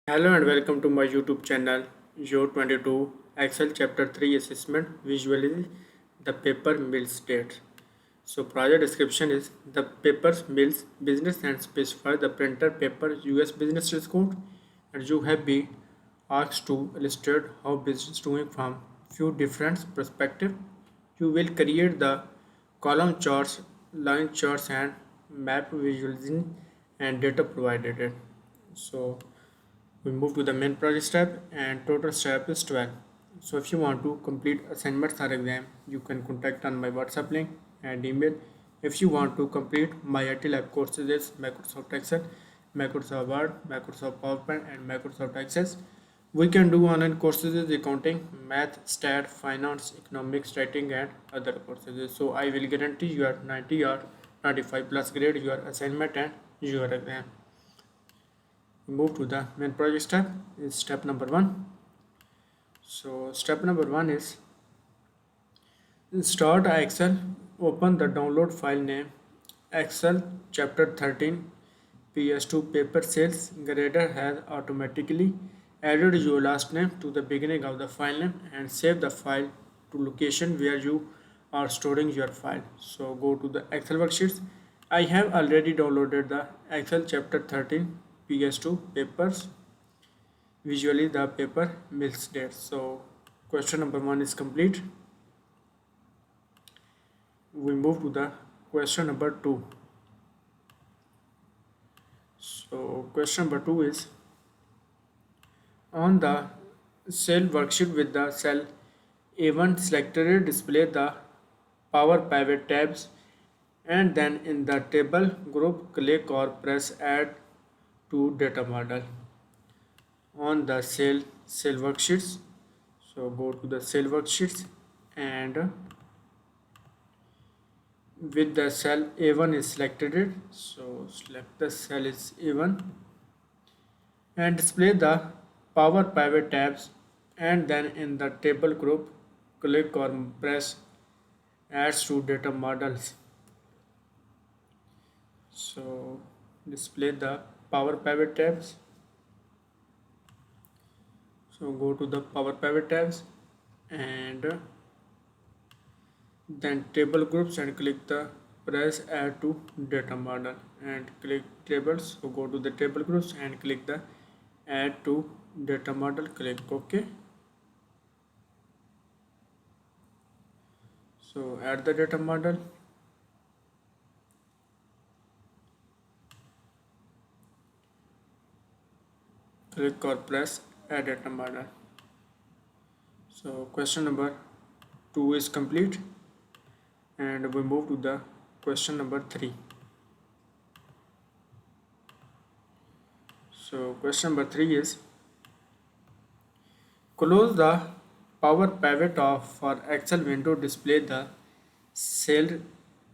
Hello and welcome to my YouTube channel YO22 Excel Chapter 3 Assessment Visually the paper mills date. So project description is the paper mills business and specify the printer paper US business risk code, and you have been asked to illustrate how business doing from few different perspectives. You will create the column charts, line charts and map visualizing and data provided. So we move to the main project tab and total step is 12. So if you want to complete assignments or exam, you can contact on my WhatsApp link and email. If you want to complete my MylTLab courses is Microsoft Excel, Microsoft Word, Microsoft PowerPoint and Microsoft Access. We can do online courses is accounting, math, stat, finance, economics, writing and other courses. So I will guarantee your 90 or 95 plus grade your assignment and your exam. Move to the main project step is step number 1. So step number 1 is start Excel, open the download file name Excel chapter 13 PS2 paper sales grader has automatically added your last name to the beginning of the file name and save the file to location where you are storing your file. So go to the Excel worksheets. I have already downloaded the Excel chapter 13 PS2 papers. Visually the paper mills date. So question number 1 is complete. We move to the question number 2. So question number 2 is on the cell worksheet with the cell A1 selected, display the power pivot tabs and then in the table group click or press add to data model on the cell worksheets. So go to the cell worksheets and with the cell A1 is selected, so select the cell is A1 and display the power pivot tabs and then in the table group click or press adds to data models. So display the power pivot tabs. So go to the power pivot tabs and then table groups and click the press add to data model and click tables. So go to the table groups and click the add to data model, click OK. So add the data model, click or press add data model. So question number 2 is complete and we move to the question number 3. So question number 3 is close the power pivot off for Excel window, display the cell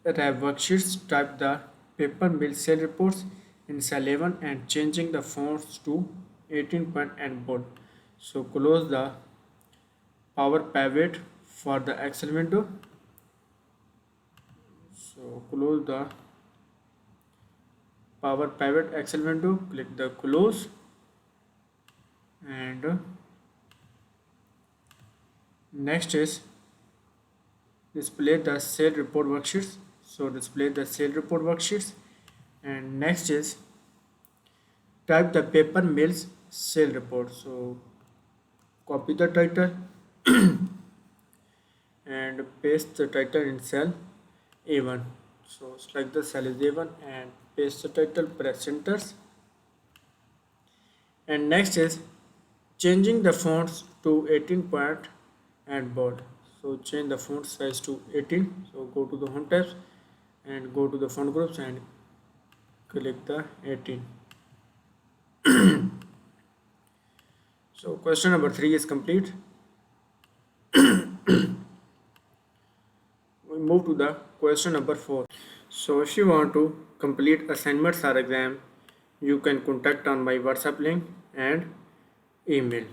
tab worksheets, type the paper mill cell reports in cell A1 and changing the fonts to 18 point and bold. So close the power pivot for the Excel window. So close the power pivot Excel window, click the close and next is display the cell report worksheets. So display the cell report worksheets and next is type the paper mills cell report. So copy the title and paste the title in cell A1. So select the cell is A1 and paste the title, press enter. And next is changing the fonts to 18 point and bold. So change the font size to 18. So go to the home tabs and go to the font groups and click the 18. So question number 3 is complete. We move to the question number 4. So if you want to complete assignments or exam, you can contact on my WhatsApp link and email.